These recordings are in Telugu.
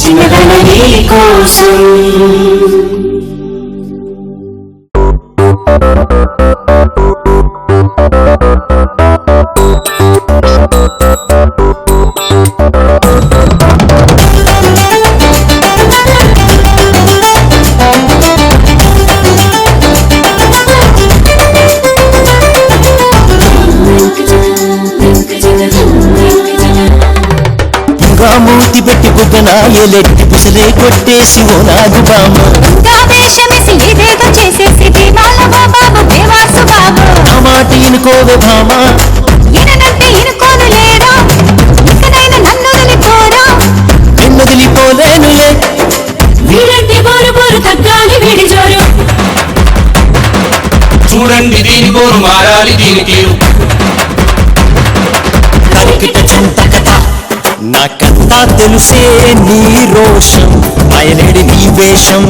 చిన్నదనని కోసం మూతి పెట్టి బుగ్గనాయలెట్టి పుసలే కొట్టేసి ఓ నాగు బామ ఏదేదో చేసేసి నా మాట ఇనుకోవే భామ నిన్నదిలిపోలేనులే వీడంటే బోరు బోరు తగ్గాలి వీడి జోరు చూడండి దీని బోరు మారాలి దీని తీరు కరికిట చింతకథ నాకంతా తెలుసే నీ రోషం ఆయనేడి నీ వేషం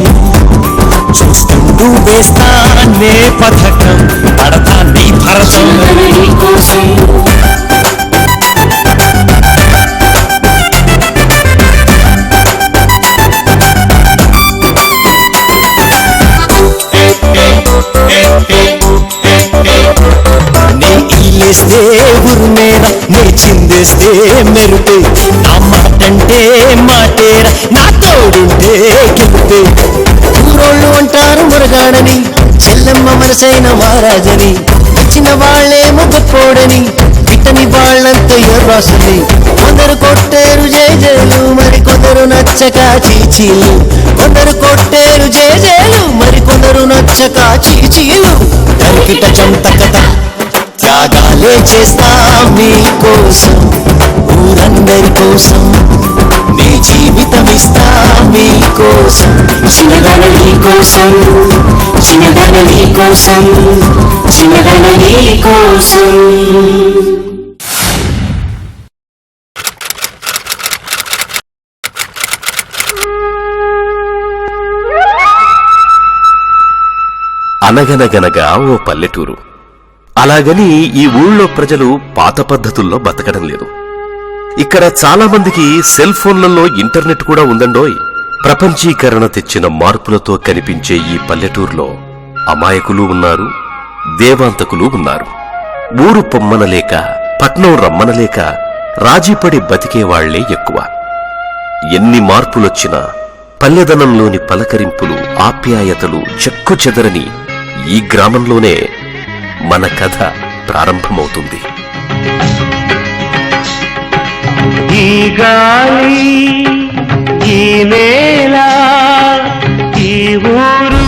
చూస్తుంటూ వేస్తానే పథకం పడతా నీ భరతం చిన్నదనని కోసం నీ ఇల్లేస్తే ఉరుమేరా నీ చిందేస్తే మెరుపే నా మాటంటే మాటేరా నా తోడుంటే గెలుపే ఊరోళ్ళు అంటారు మురగాడని చెల్లెమ్మ మనసైన మహారాజని ఇచ్చిన వాళ్ళేమో గొప్పోడని ఇట్టని వాళ్ళంతా ఎర్రాసని కొందరు కొట్టేరు జేజేలు మరి కొందరు నచ్చక చీచీలు కొందరు కొట్టేరు జేజేలు మరి కొందరు నచ్చక చీచీలు కరికిట చంతకథ త్యాగాలే చేస్తా మీకోసం ఊరందరి కోసం నీ జీవితం ఇస్తా మీకోసం చిన్నదనని కోసం చిన్నదనని కోసం చిన్నదనని కోసం అనగనగనగా ఓ పల్లెటూరు. అలాగని ఈ ఊళ్ళో ప్రజలు పాత పద్ధతుల్లో బతకడం లేదు. ఇక్కడ చాలా మందికి సెల్ ఫోన్లలో ఇంటర్నెట్ కూడా ఉందండోయ్. ప్రపంచీకరణ తెచ్చిన మార్పులతో కనిపించే ఈ పల్లెటూరులో అమాయకులు ఉన్నారు, దేవాంతకులు ఉన్నారు. ఊరు పొమ్మనలేక పట్నం రమ్మనలేక రాజీపడి బతికేవాళ్లే ఎక్కువ. ఎన్ని మార్పులొచ్చినా పల్లెదనంలోని పలకరింపులు, ఆప్యాయతలు చెక్కు చెదరని ఈ గ్రామంలోనే మన కథ ప్రారంభమవుతుంది. ఈ గాలి, ఈ నేల, ఈ ఊరు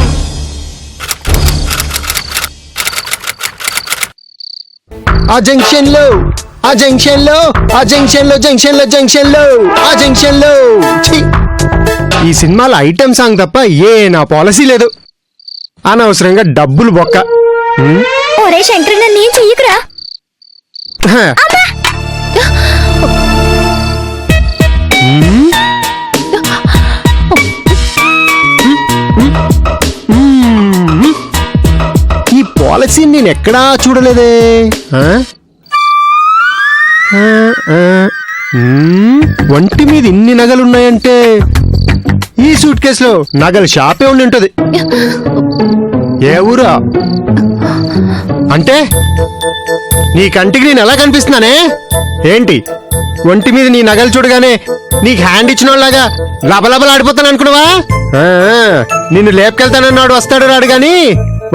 ఆ జంక్షన్ లో ఆ జంక్షన్ లో ఆ జంక్షన్ లో జంక్షన్ లో జంక్షన్ లో ఆ జంక్షన్ లో ఈ సినిమాలో ఐటమ్ సాంగ్ తప్ప ఏ నా పాలసీ లేదు. అనవసరంగా డబ్బులు బొక్క. ఒరే శంకర్ నన్ను ఏం చెయ్యకురా. ఈ పాలసీ నేను ఎక్కడా చూడలేదే. ఒంటి మీద ఇన్ని నగలున్నాయంటే ఈ సూట్ కేసులో నగల షాపే ఉండి ఉంటది. ఏ ఊరా అంటే నీ కంటికి నేను ఎలా కనిపిస్తున్నానే ఏంటి? ఒంటి మీద నీ నగలు చూడగానే నీకు హ్యాండ్ ఇచ్చిన వాళ్ళగా లబలబలాడిపోతాను అనుకున్నావా? నిన్ను లేపుకెళ్తానన్నాడు, వస్తాడు రాడు గాని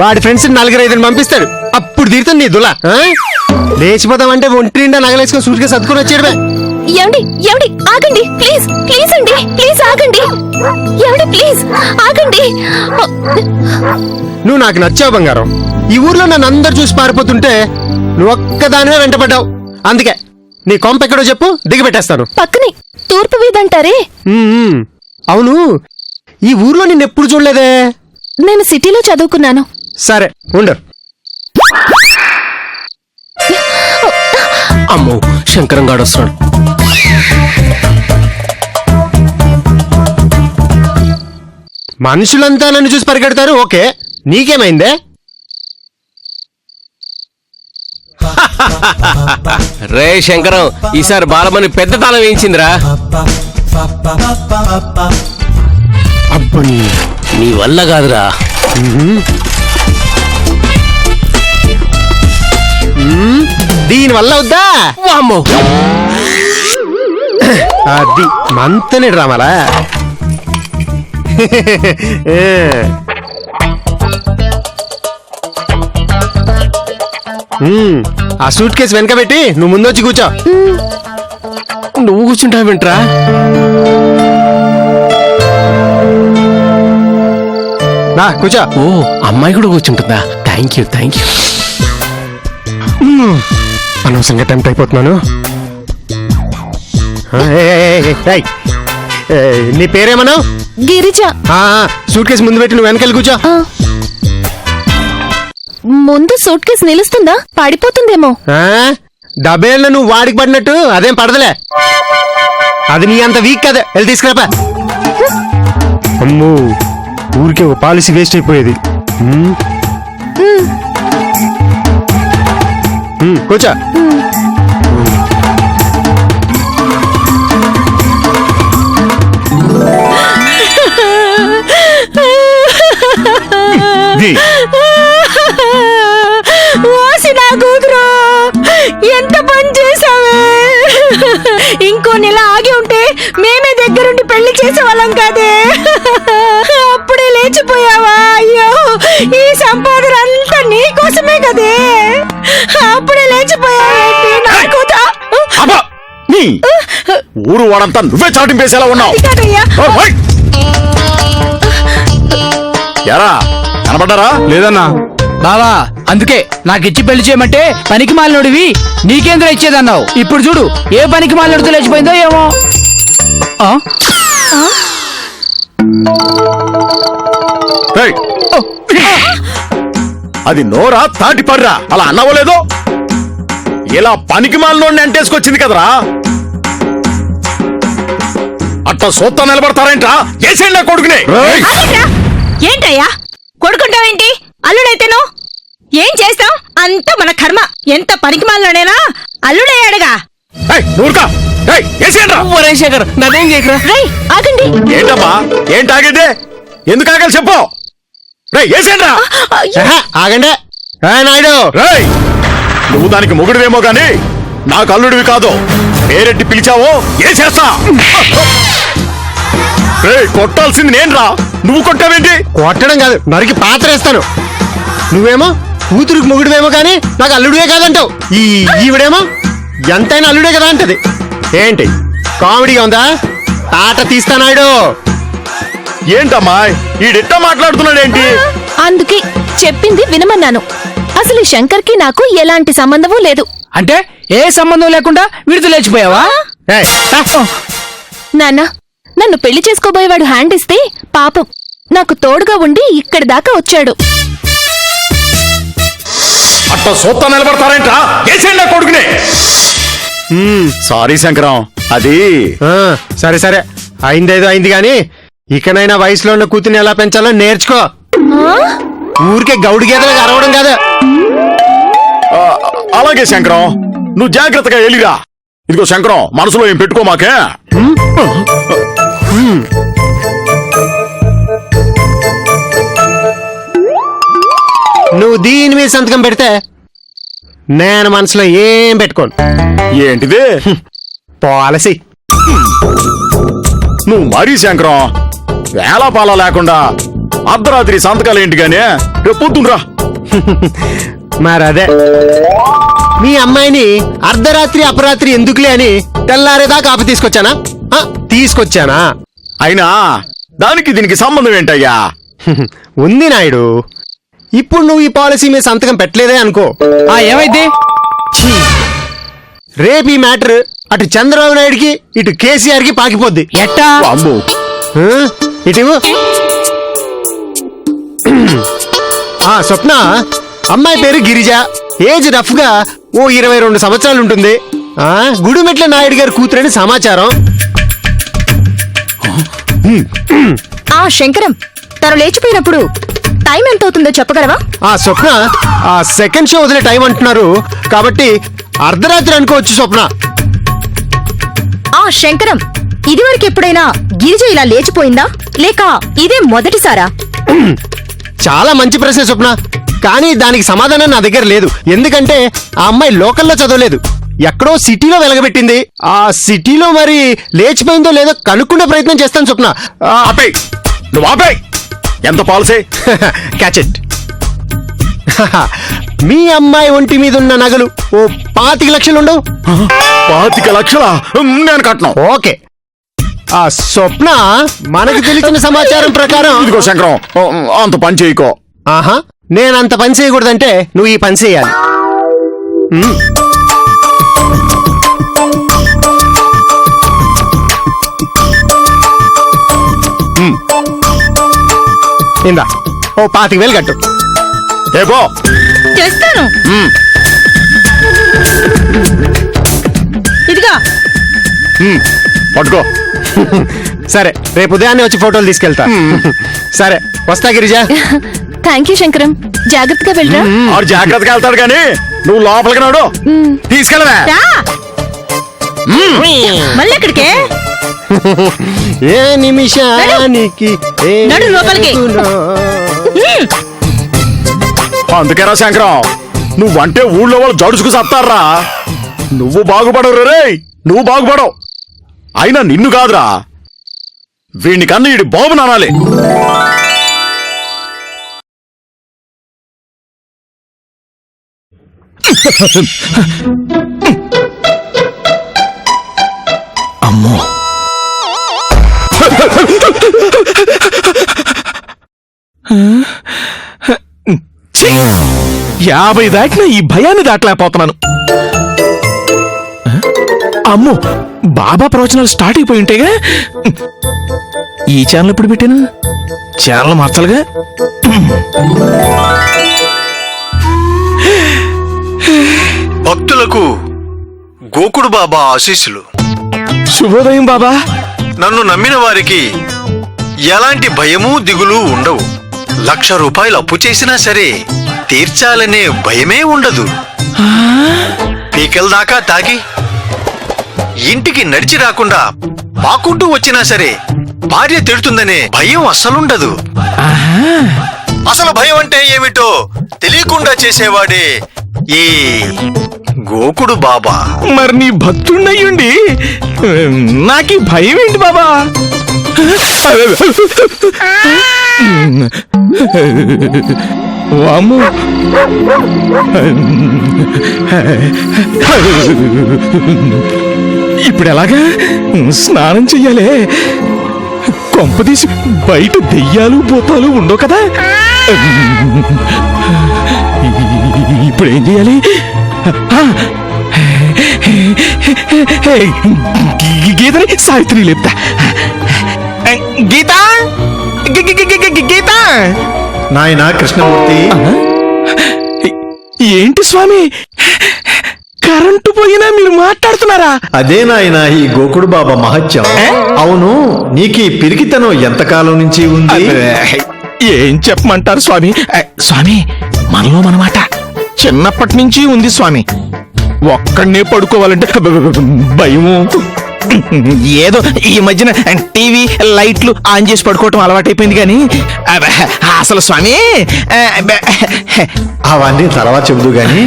వాడి ఫ్రెండ్స్ 4-5 పంపిస్తాడు. అప్పుడు తీరుతాను నీ దులా. లేచిపోతామంటే ఒంటి నిండా నగలేసుకొని సూట్గా సర్దుకొని వచ్చేయడమే. ఏమండి ఏమండి ఆగండి ప్లీజ్ ప్లీజ్ అండి ప్లీజ్ ఆగండి. ఏమండి ప్లీజ్ ఆగండి. నువ్వు నాకు నచ్చావు బంగారం. ఈ ఊర్లో నన్ను అందరు చూసి పారిపోతుంటే నువ్వు ఒక్కదానివే వెంటపడ్డావు. అందుకే నీ కొంప ఎక్కడో చెప్పు, దిగబెట్టేస్తాను. పక్కనే తూర్పు వీధంటారే. అవును, ఈ ఊర్లో నిన్నెప్పుడు చూడలేదే. నేను సిటీలో చదువుకున్నాను. సరే ఉండు. అమ్మో శంకరం గాడు వస్తున్నాడు. మనుషులంతా నన్ను చూసి పరిగెడతారు, ఓకే. నీకేమైందే? రే శంకరం, ఈసారి బాలమని పెద్ద తాళం వేయించిందిరా. అబ్బని నీ వల్ల కాదురా. దీని వల్ల వద్దా వామ్మో. అది మంతనే డ్రామాలా. ఆ సూట్ కేసు వెనక పెట్టి నువ్వు ముందొచ్చి కూర్చో. నువ్వు కూర్చుంటావు వింట్రా. నా కూర్చో. ఓ అమ్మాయి కూడా కూర్చుంటుందా? Thank you thank you. అనవసరంగా టెంప్ట్ అయిపోతున్నాను. నీ పేరేమన్నావు? గిరిజ. సూట్ కేసు ముందు పెట్టి నువ్వు వెనకెళ్ళి కూర్చో. ముందు సూట్ కేసు నిలుస్తుందా? పడిపోతుందేమో. డబ్బేళ్ళ నువ్వు వాడికి పడినట్టు అదేం పడదలే. అది నీ అంత వీక్ కదా, వెళ్ళి తీసుకురాపా. అమ్మో, ఊరికే పాలసీ వేస్ట్ అయిపోయేది. కూర్చో. నా కూతురు ఎంత పని చేసావే. ఇంకో నెల ఆగి ఉంటే మేమే దగ్గరుండి పెళ్లి చేసేవాళ్ళం కాదే. అప్పుడే లేచిపోయావా? అయ్యో, ఈ సంపాదన అంతా నీ కోసమే కదే. అప్పుడే లేచిపోయావేంటి నా కూతురు? ఊరు వాడంతా నువ్వే చాటింపేసేలా ఉన్నావు. ఎరా కనబడ్డారా? లేదన్నా. బావా, అందుకే నాకిచ్చి పెళ్లి చేయమంటే పనికి మాలినోడివి నీకేంద్ర ఇచ్చేదన్నావు. ఇప్పుడు చూడు ఏ పనికి మాలినోడితో లేచిపోయిందో ఏమో. అది నోరా తాటి పర్రా అలా అన్నవలేదు. ఇలా పనికి మాలినోడిని అంటేసుకొచ్చింది కదరా. అట్లా సోత్తా నిలబడతారేంట్రా? చేసేయండి నా కొడుకుని. ఏంటయ్యా కొడుకుంటావేంటి? అల్లుడైతేను ఏం చేస్తాం? అంత మన కర్మ. ఎంత పనికి మాలనేనా అల్లుడయ్యాడుగా. శేఖర్ నన్నేం చేయకరా. ఆగండి. ఏంటమ్మా ఏంటి ఆగేదే? ఎందుకు ఆగాలి చెప్పు. ఆగండి నాయుడు. నువ్వు దానికి మొగుడువేమో గాని నాకు అల్లుడివి కాదు. పేరెట్టి పిలిచావో ఏ చేస్తా. కొట్టాల్సింది నేనురా, నువ్వు కొట్టావేంటి? కొట్టడం కాదు, నరికి పాత్రేస్తాను. నువ్వేమో కూతురికి మొగుడువేమో కానీ నాకు అల్లుడివే కాదంటావు. ఈవిడేమో ఎంతైనా అల్లుడే కదా అంటది. ఏంటి కామెడీగా ఉందా? తాట తీస్తానాయుడు. ఏంటమ్మా ఈడెట్టా మాట్లాడుతున్నాడేంటి? అందుకే చెప్పింది వినమన్నాను. అసలు ఈ శంకర్కి నాకు ఎలాంటి సంబంధమూ లేదు. అంటే ఏ సంబంధం లేకుండా వీడితో లేచిపోయావా? నాన్న, నన్ను పెళ్లి చేసుకోబోయేవాడు హ్యాండ్ ఇస్తే పాపం నాకు తోడుగా ఉండి ఇక్కడి దాకా వచ్చాడు. అట్లా సోత్తా నిలబడతారేంట్రా? చేసేయండి కొడుకుని. సారీ శంకరం, అది సరే సరే అయిందేదో అయింది గాని ఇకనైనా వయసులో ఉన్న కూతుర్ని ఎలా పెంచాలో నేర్చుకో. ఊరికే గౌడి గేదలకు అరవడం కాదు. అలాగే శంకరం, నువ్వు జాగ్రత్తగా ఎలిరా. ఇదిగో శంకరం, మనసులో ఏం పెట్టుకోమాకే. నువ్వు దీని మీద సంతకం పెడితే నేను మనసులో ఏం పెట్టుకోను. ఏంటిది? పాలసీ. నువ్వు మరీ శంకరం వేళ పాల లేకుండా అర్ధరాత్రి సంతకాలు ఏంటి గానే? రేపు పొద్దునరా. మరదే మీ అమ్మాయిని అర్ధరాత్రి అపరాత్రి ఎందుకులే అని తెల్లారేదాకా ఆపి తీసుకొచ్చానా? తీసుకొచ్చానా? అయినా దానికి దీనికి సంబంధం ఏంటయ్యా? ఉంది నాయుడు. ఇప్పుడు నువ్వు ఈ పాలసీ మీద సంతకం పెట్టలేదే అనుకో, ఏమైంది? రేపు ఈ మ్యాటర్ అటు చంద్రబాబు నాయుడికి ఇటు కేసీఆర్ కి పాకిపోద్ది. ఎట్టా? అమ్మో, ఇటు స్వప్న, అమ్మాయి పేరు గిరిజ, ఏజ్ రఫ్ గా ఓ 22 సంవత్సరాలు ఉంటుంది. గుడిమెట్ల నాయుడు గారి కూతురని సమాచారం. శంకరం, తను లేచిపోయినప్పుడు టైం ఎంత అవుతుందో చెప్పగలవా? స్వప్న, సెకండ్ షో వదిలే టైం అంటున్నారు కాబట్టి అర్ధరాత్రి అనుకోవచ్చు స్వప్న. శంకరం, ఇదివరకు ఎప్పుడైనా గిరిజ ఇలా లేచిపోయిందా లేక ఇదే మొదటిసారా? చాలా మంచి ప్రశ్న స్వప్న, కానీ దానికి సమాధానం నా దగ్గర లేదు. ఎందుకంటే ఆ అమ్మాయి లోకల్లో చదవలేదు, ఎక్కడో సిటీలో వెలగబెట్టింది. ఆ సిటీలో మరి లేచిపోయిందో లేదో కనుక్కునే ప్రయత్నం చేస్తాను స్వప్న. ఆపేయ్, నువ్వు ఆపేయ్. ఎంత పాలసీ? Catch it. మీ అమ్మాయి ఒంటి మీద ఉన్న నగలు ఓ 25 లక్షలు ఉండవు? 25 లక్షలా? నేను కట్టను. ఓకే. ఆ స్వప్న మనకు తెలిసిన సమాచారం ప్రకారం ఇదిగో శంకరం, అంత పని చేయకో. ఆహా, నేనంత పని చేయకూడదంటే నువ్వు ఈ పని చేయాలి. ఇందా ఓ 25,000 కట్టు. ఏ పో. చేస్తాను. ఇదిగా పట్టుకో. సరే, రేపు ఉదయాన్నే వచ్చి ఫోటోలు తీసుకెళ్తా. సరే, వస్తా గిరిజా. థ్యాంక్ యూ శంకరం, జాగ్రత్తగా వెళ్ళరా. ఆడు జాగ్రత్తగా వెళ్తాడు కానీ నువ్వు లోపలికి నాడు తీసుకెళ్ళవా? మళ్ళీ ఎక్కడికే? ఏ నిమిషానికి ఏ నడు లోపలికి. అందుకేరా శంకరం, నువ్వంటే ఊళ్ళో వాళ్ళు జడుచుకు సత్తారా. నువ్వు బాగుపడవు రే, నువ్వు బాగుపడవు. అయినా నిన్ను కాదురా, వీడిని కన్నా ఈడి బాబు నానాలి. అమ్మో, ఛీ! 50 దాటిన ఈ భయాన్ని దాటలేకపోతున్నాను. అమ్మో, బాబా ప్రవచనాలు స్టార్ట్ అయిపోయి ఉంటేగా. ఈ ఛానల్ ఎప్పుడు పెట్టాను? ఛానల్ మార్చాలిగా. భక్తులకు గోకుడు బాబా ఆశీస్సులు. శుభోదయం బాబా. నన్ను నమ్మిన వారికి ఎలాంటి భయము దిగులు ఉండవు. 1,00,000 రూపాయలు అప్పు చేసినా సరే తీర్చాలనే భయమే ఉండదు. పీకల దాకా తాగి ఇంటికి నడిచి రాకుండా పాకుంటూ వచ్చినా సరే భార్య తిడుతుందనే భయం అస్సలుండదు. అసలు భయం అంటే ఏమిటో తెలియకుండా చేసేవాడే ఈ గోకుడు బాబా. మరి నీ భక్తున్నయ్యుండి నాకీ భయం ఏంటి బాబా? వామ్మో, ఇప్పుడు ఎలాగా? స్నానం చెయ్యాలే. కొంపదీసి బయట దెయ్యాలు భూతాలు ఉండవు కదా. ఇప్పుడు ఏం చేయాలి? గీతని సావిత్రి లేపుతా. గీత, గీత. నాయనా కృష్ణమూర్తి, ఏంటి స్వామి, కరెంటు పోయినా మీరు మాట్లాడుతున్నారా? అదే నాయనా ఈ గోకుడు బాబా మహత్యం. అవును, నీకు పిరికితనం ఎంతకాలం నుంచి ఉంది? ఏం చెప్పమంటారు స్వామి? స్వామి, మనలో మనమాట చిన్నప్పటి నుంచి ఉంది స్వామి. ఒక్కడనే పడుకోవాలంటే భయము. ఏదో ఈ మధ్యన టీవీ లైట్లు ఆన్ చేసి పడుకోవటం అలవాటైపోయింది కానీ అసలు స్వామి అవన్నీ తర్వాత చెబుదు గాని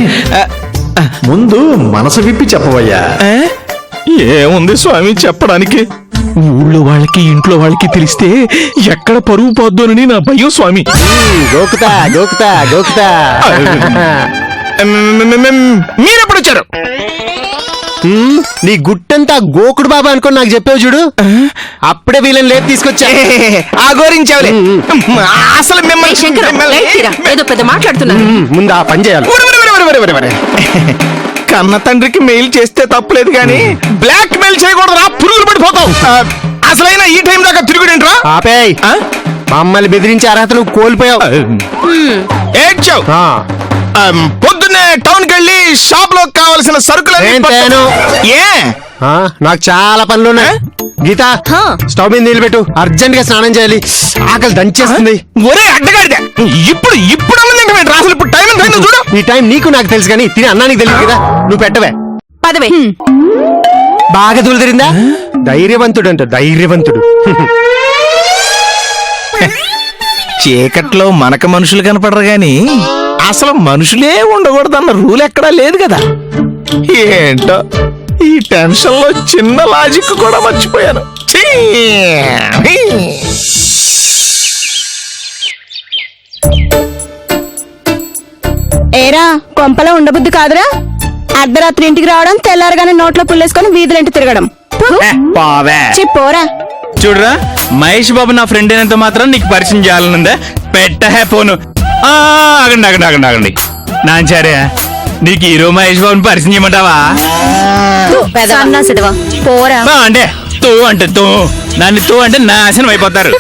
ముందు మనసు విప్పి చెప్పవయ్యా. ఏముంది స్వామి చెప్పడానికి? ఊళ్ళో వాళ్ళకి ఇంట్లో వాళ్ళకి తెలిస్తే ఎక్కడ పరువు పోద్దోనని నా భయం స్వామి. గోకుతా గోకుతా గోకుతా. మీరెప్పుడు వచ్చారు? నీ గుట్టంతా గోకుడు బాబా అనుకుని నాకు చెప్పావు చూడు, అప్పుడే వీళ్ళని లేపు తీసుకొచ్చా. ఆ గోరించావులే. అసలు మిమ్మల్ని ఏదో పెద్ద మాట్లాడుతున్నా. ముందు ఆ పని చేయాలి. కన్న తండ్రికి మెయిల్ చేస్తే తప్పులేదు గాని బ్లాక్ మెయిల్ చేయకూడదు, పురుగులు పడిపోతావు. అసలైన ఈ టైం దాకా తిరుగుడేంట్రా? ఆపేయ్, మమ్మల్ని బెదిరించే అర్హత నువ్వు కోల్పోయావు. ఏడ్చావు. పొద్దున్నే టౌన్ కెళ్ళి షాప్ లో కావలసిన సరుకులు నాకు చాలా పనులున్నాయి. గీత, స్టవ్ మీద నీళ్ళు పెట్టు, అర్జెంట్ గా స్నానం చేయాలి, ఆకలి దంచేస్తుంది. ఒరే అడ్డగాడిదే, ఇప్పుడు ఇప్పుడు అసలు ఇప్పుడు టైం చూడు. ఈ టైం నీకు నాకు తెలుసు కానీ తిని అన్నానికి తెలియదు కదా, నువ్వు పెట్టవే. పదవే. బాగా దూలు తిరిందా? ధైర్యవంతుడంట ధైర్యవంతుడు. చీకట్లో మనక మనుషులు కనపడరు గాని అసలు మనుషులే ఉండకూడదన్న రూల్ ఎక్కడా లేదు కదా. ఏంటో ఈ టెన్షన్ లో చిన్న లాజిక్ కూడా మర్చిపోయాను. ఛీ! ఏరా కొంపలో ఉండబుద్ధి కాదురా. అర్ధరాత్రి ఇంటికి రావడం, తెల్లారగానే నోట్లో పుల్లేసుకొని వీధులంటి తిరగడం. పావే పోరా. చూడరా, మహేష్ బాబు నా ఫ్రెండ్ అయినంత మాత్రం నీకు పరిచయం చేయాలనుందే. పెట్టహే ఫోను. ఆగండి ఆగండి ఆగండి ఆగండి. నాంచారే, నీకు హీరో మహేష్ బాబుని పరిచయం చేయమంటావా? పోరా. అంటే తో అంటే తో, దాన్ని తో అంటే నాశనం అయిపోతారు.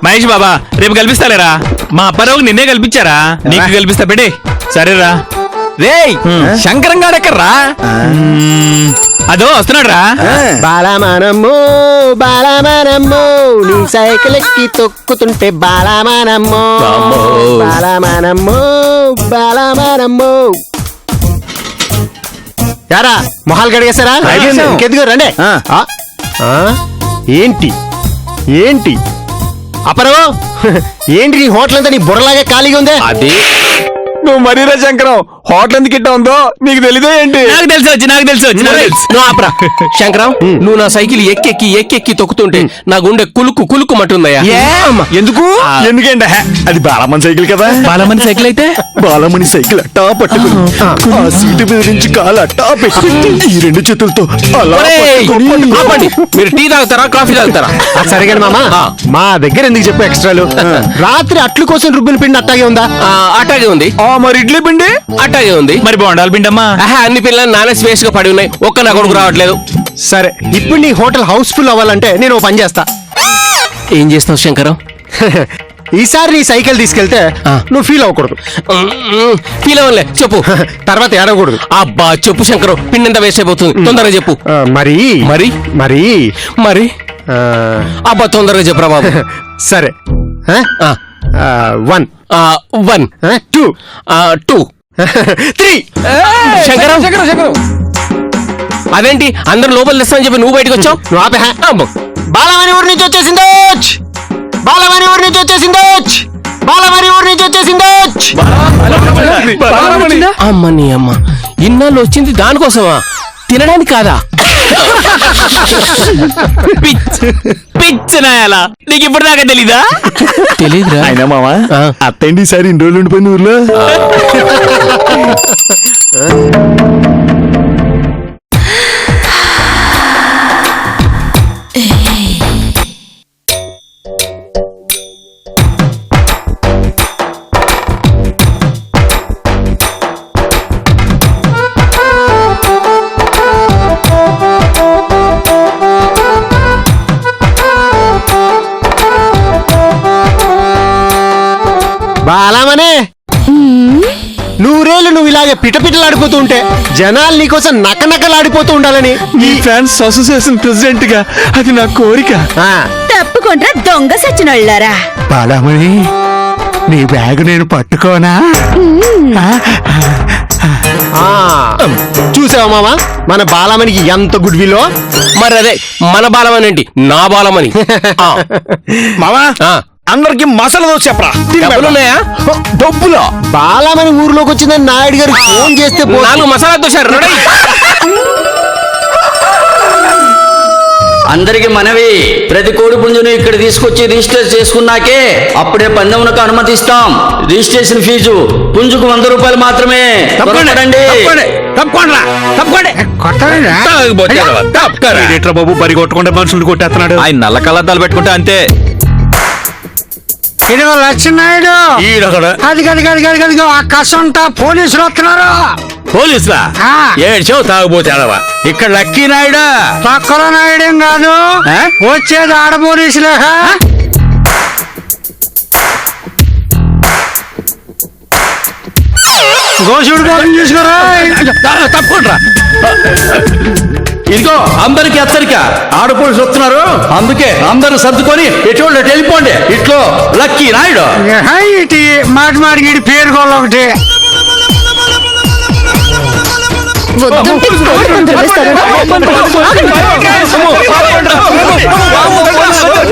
మహేష్ బాబా, రేపు కల్పిస్తాలేరా? మా అప్పారావుకి నిన్నే కల్పించారా? నీకు కల్పిస్తా పెడే. సరేరా. రేయ్ శంకరం గాడెక్కర్రా? అదో వస్తున్నాడు రా. బాలమానమ్మో బాలమానమ్మో, నీ సైకిల్ ఎక్కి తొక్కుతుంటే బాలమానమ్మో బాలమానమ్మో బాలమానమ్మో. యారా మొహాలు గడిగేశారా? ఇంకెందుకు రండి. ఏంటి ఏంటి అపరవో, ఏంటి నీ హోటల్ అంతా నీ బుర్రలాగా ఖాళీగా ఉందే? అది నువ్వు మరీరా శంకరం, హోటల్ ఎందుకు ఇట్టా ఉందో నీకు తెలీదే ఏంటి? నాకు తెలిసి వచ్చి నువ్వు ఆపరా శంకరం. నువ్వు నా సైకిల్ ఎక్కెక్కి ఎక్కెక్కి తొక్కుతుంటే నా గుండె కులుకు కులుకు మటుందయ్యా. ఎందుకు? ఎందుకంటే అది బాలమని సైకిల్ కదా. బాలమని సైకిల్ అయితే బాలమని సైకిల్ అట్టా పట్టుకుని ఆ సీటు మీద నుంచి కాలు అట్టా పెట్టి ఈ రెండు చేతులతో అలా పట్టుకుని. ఆపండి. మీరు టీ తాగుతారా, కాఫీ తాగుతారా? సరిగా మామా, మా దగ్గర ఎందుకు చెప్పు ఎక్స్ట్రాలు? రాత్రి అట్లు కోసం రుబ్బిన పిండి అట్టాగే ఉందా? అట్టాగే ఉంది. మరి ఇడ్లీ పిండి అట్టాగే ఉంది. మరి బోండాలు పిండమ్మా? అన్ని పిల్లలు నానే స్పేస్ గా పడి ఉన్నాయి. ఒక్క నా కొడుకు రావట్లేదు. సరే, ఇప్పుడు నీ హోటల్ హౌస్ఫుల్ అవ్వాలంటే నేను ఓ పని చేస్తా. ఏం చేస్తున్నావు శంకరం? ఈసారి నీ సైకిల్ తీసుకెళ్తే నువ్వు ఫీల్ అవ్వకూడదు. ఫీల్ అవ్వలే చెప్పు. తర్వాత ఏడవకూడదు. అబ్బా చెప్పు శంకరం, పిండింత వేస్ట్ అయిపోతుంది. తొందరగా చెప్పు. మరి మరి మరి మరి అబ్బా తొందరగా చెప్పురా బాబు. సరే, 1 1 2 2 3. శంకరం అదేంటి అందరు లోపల తెస్తానని చెప్పి నువ్వు బయటకు వచ్చావు? నువ్వు ఆపే. బాలమణి ఊరి నుంచి వచ్చేసిందో, బాలమణి ఊరి నుంచి వచ్చేసిందో, బాలమణి ఊరి నుంచి వచ్చేసిందో. అమ్మని అమ్మ, ఇన్నాళ్ళు వచ్చింది దానికోసమా? తినడానికి కాదా? పిచ్చనాయాలా, నీకు ఇప్పుడు దాకా తెలీదా? తెలీదురా. అయినా మావా, అత్తండి ఈసారి ఇన్ని రోజులు ఉండిపోయింది ఊర్లో. బాలమనే, నూరేళ్ళు నువ్వు ఇలాగే పిటపిటలాడిపోతూ ఉంటే జనాలు నీకోసం నకనకలాడిపోతూ ఉండాలని ఈ ఫ్యాన్స్ అసోసియేషన్ ప్రెసిడెంట్ గా అది నా కోరిక. తప్పుకుంటా దొంగ సచ్చినోళ్ళారా. బాలమణి, నీ బ్యాగ్ నేను పట్టుకోనా? చూసావా మామా, మన బాలమణికి ఎంత గుడ్ విలో. మరి అదే మన బాలమని ఏంటి, నా బాలమని. మావా, అందరికి మసాలా దోశ చెప్పరా? డబ్బులున్నాయా? డబ్బులా? బాలమణి ఊర్లోకి వచ్చిందని నాయుడు గారు ఫోన్ చేస్తే 4 మసాలా దోశ. అందరికి మనవి, ప్రతి కోడి పుంజును ఇక్కడ తీసుకొచ్చి రిజిస్టర్ చేసుకున్నాకే అప్పుడే పందెమునకు అనుమతిస్తాం. రిజిస్ట్రేషన్ ఫీజు పుంజుకు 100 రూపాయలు మాత్రమే. బాబు బరి కొట్టుకుంటే మనుషులు కొట్టేస్తున్నాడు. ఆయన నల్ల కళ్ళద్దాలు పెట్టుకుంటే అంతే. ఇదిగో లక్ష్మీనాయుడు, అది గది గది గది గదిగో ఆ కసంతా పోలీసులు వస్తున్నారు. పోలీసులా? ఏడ్చావు తాగుపోతాడవా? ఇక్కడ లక్కీ నాయుడా? తక్కువ నాయుడేం కాదు, వచ్చేది ఆడ పోలీసులే. గోసుడు గారిని చూసుకోరా. తప్పకుండా ఇదిగో అందరికి హెచ్చరిక, ఆడపడుచు వస్తున్నారు, అందుకే అందరూ సర్దుకొని ఎటువంటి వెళ్ళిపోండి. ఇట్లో లక్కీ నాయుడు. ఇటు మాట మాడికి పేరు కోళ్ళ ఒకటి. వద్దుంటే కోడి పందులు వేస్తారు.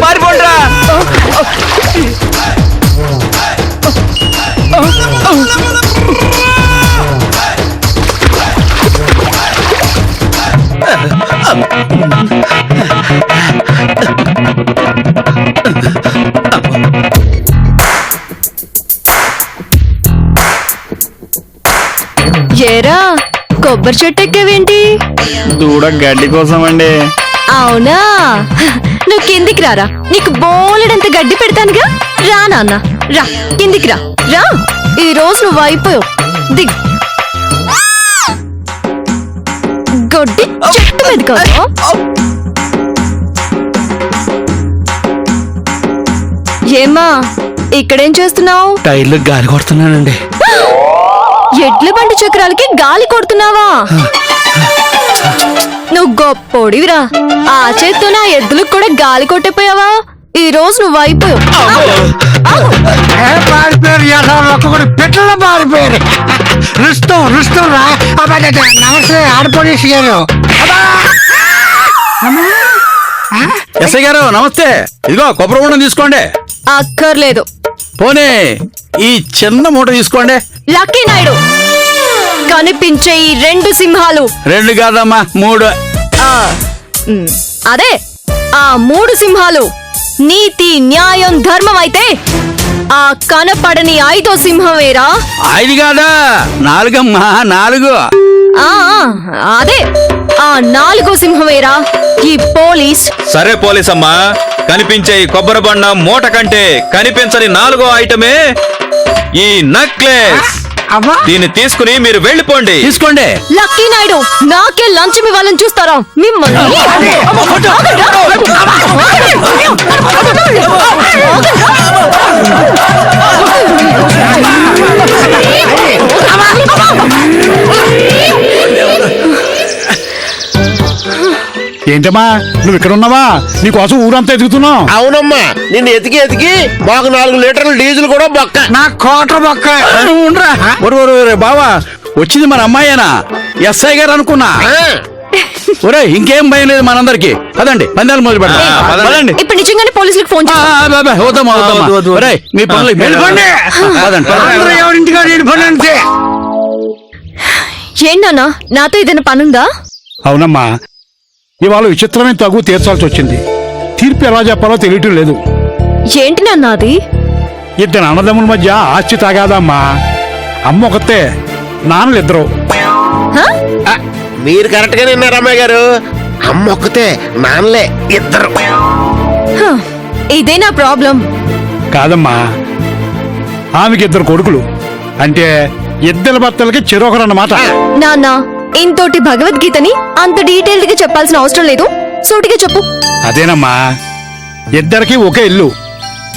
పారిపోండ్రా. ఏరా కొబ్బరి చెట్టు ఎక్కేవేంటి? దూడ గడ్డి కోసం అండి. అవునా, నువ్వు కిందికి రారా, నీకు బోలెడంత గడ్డి పెడతానుగా. రా నాన్న, రా కిందికి రా. రా, ఈ రోజు నువ్వు అయిపోయావు. దిగ్ గడ్డి చెట్టు మీద కాదు. ఏమ్మా ఇక్కడేం చేస్తున్నావు? టైర్లు గాలి కొడుతున్నానండి. ఎడ్ల బండి చక్రాలకి గాలి కొడుతున్నావా? నువ్వు గొప్పోడివిరా. ఆ చేత్తో నా ఎద్దులకు కూడా గాలి కొట్టిపోయావా? ఈ రోజు నువ్వు అయిపోయావు. పారిపోయారు, పెట్టలో పారిపోయారు. రుస్తాం రుస్తాం రా. నమస్తే ఆడపోలీసు గారు. ఎస్ఐ గారు నమస్తే. ఇదిగో కొబ్బరి బొండం తీసుకోండి. అక్కర్లేదు. పోనీ ఈ చిన్న మూట తీసుకోండి. లక్కీ నాయుడు, కనిపించే ఈ 2 సింహాలు. 2 కాదమ్మా 3. అదే ఆ 3 సింహాలు నీతి న్యాయం ధర్మం అయితే ఆ కనపడని 5వ సింహమేరా. 5 కాదా 4 అమ్మా 4. అదే ఆ 4వ సింహమేరా ఈ పోలీస్. సరే పోలీస్ అమ్మా, కనిపించే ఈ కొబ్బరి బండ మూట కంటే కనిపించని 4వ ఐటమే ఈ నెక్లెస్. దీన్ని తీసుకుని మీరు వెళ్ళిపోండి. తీసుకోండి. లక్కీ నాయుడు, నాకే లంచం ఇవ్వాలని చూస్తారా మిమ్మల్ని? ఏంటమ్మా నువ్వు ఇక్కడ ఉన్నావా? నీకోసం ఊరంతా ఎదుగుతున్నావు. అవునమ్మా, నిన్ను ఎతికి ఎతికి మాకు 4 లీటర్ల డీజిల్ కూడా బొక్క. నా కోట బొక్క. ఉండరా బావా, వచ్చింది మన అమ్మాయేనా? ఎస్ఐ గారు అనుకున్నా. ఒరే ఇంకేం భయం లేదు మనందరికి. పదండి పందాలు మొదలు పెడదాం. ఇప్పుడు నిజంగానే పోలీసులకు ఫోన్ చేద్దాం. మీ పనులు ఏంటన్నా, నాతో ఏదైనా పనుందా? అవునమ్మా, ఇవాళ విచిత్రమైన తగు తీర్చాల్సి వచ్చింది. తీర్పు ఎలా చెప్పాలో తెలియటం లేదు. ఏంటి నాన్న అది? 2 అన్నదమ్ముల మధ్య ఆస్తి తాగాదమ్మా. అమ్మ ఒకతే, నాన్నలు 2. మీరు కరెక్ట్ గా విన్నారు అమ్మాయి గారు. అమ్మ ఒక్కతే, నాన్నలే 2. ఇదే నా ప్రాబ్లం. కాదమ్మా, ఆమెకి 2 కొడుకులు. అంటే 2 భర్తలకి చెరొకరు అన్నమాట. నాన్న, ఇంతోటి భగవద్గీతని అంత డీటెయిల్డ్ గా చెప్పాల్సిన అవసరం లేదు. సూటిగా చెప్పు. అదేనమ్మా, 2కి ఒకే ఇల్లు.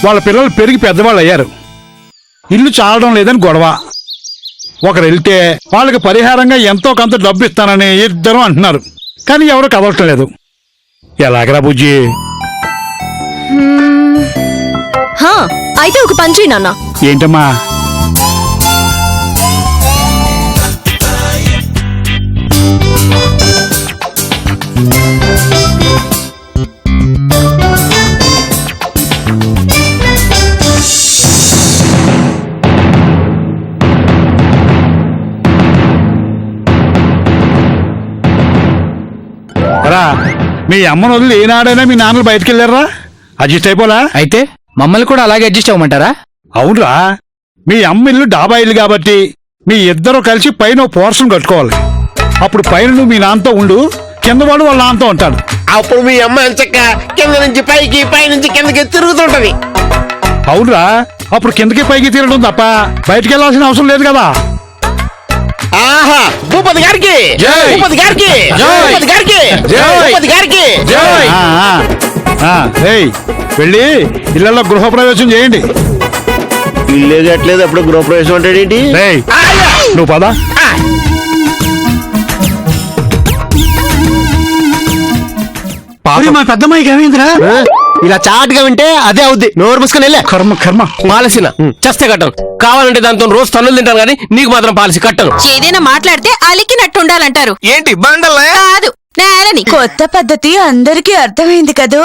వాళ్ళ పిల్లలు పెరిగి పెద్దవాళ్ళు అయ్యారు. ఇల్లు చాలడం లేదని గొడవ. ఒకరు వెళ్తే వాళ్ళకి పరిహారంగా ఎంతో కొంత డబ్బు ఇస్తానని 2 అంటున్నారు. కానీ ఎవరు కదలటం లేదు. ఎలాగరా బుజ్జి? అయితే ఒక పని చెయ్యి నాన్న. ఏంటమ్మా? మీ అమ్మను వదిలి ఏనాడైనా మీ నాన్నలు బయటకు వెళ్ళారా? అడ్జస్ట్ అయిపోలా? అయితే మమ్మల్ని కూడా అలాగే అడ్జస్ట్ అవ్వమంటారా? అవునరా, మీ అమ్మ ఇల్లు డాబా ఇల్లు కాబట్టి మీ 2 కలిసి పైన పోర్షన్ కట్టుకోవాలి. అప్పుడు పైన నువ్వు మీ నాన్నతో ఉండు, కింద వాడు వాళ్ళ నాన్నతో ఉంటాడు. అప్పుడు మీ అమ్మ ఎంచక్క కింద నుంచి పైకి, పై నుంచి కిందకి తిరుగుతుంటది. అవునరా, అప్పుడు కిందకి పైకి తిరగడం తప్ప బయటికి వెళ్ళాల్సిన అవసరం లేదు కదా. ఆహా, భూపతి గారికి, భూపతి గారికి, భూపతి గారికి, భూపతి గారికి. వెళ్ళి ఇళ్లలో గృహప్రవేశం చేయండి. ఇల్లు కట్టలేదు, అప్పుడు గృహప్రవేశం అంటే ఏంటి? నువ్వు పదా. మా పెద్దమ్మాయికి ఏమైందిరా? ఇలా చాటుగా వింటే అదే అవుద్ది. నోరు మూసుకొని వెళ్ళే. కర్మ కర్మ. పాలసీన చస్తే కట్టను. కావాలంటే దాంతో రోజు తన్నులు తింటాను కానీ నీకు మాత్రం పాలసీ కట్టను. ఏదైనా మాట్లాడితే అలికినట్టు ఉండాలంటారు. ఏంటి బండల్లా? కాదు నేలని. కొత్త పద్ధతి అందరికీ అర్థమైంది కదూ.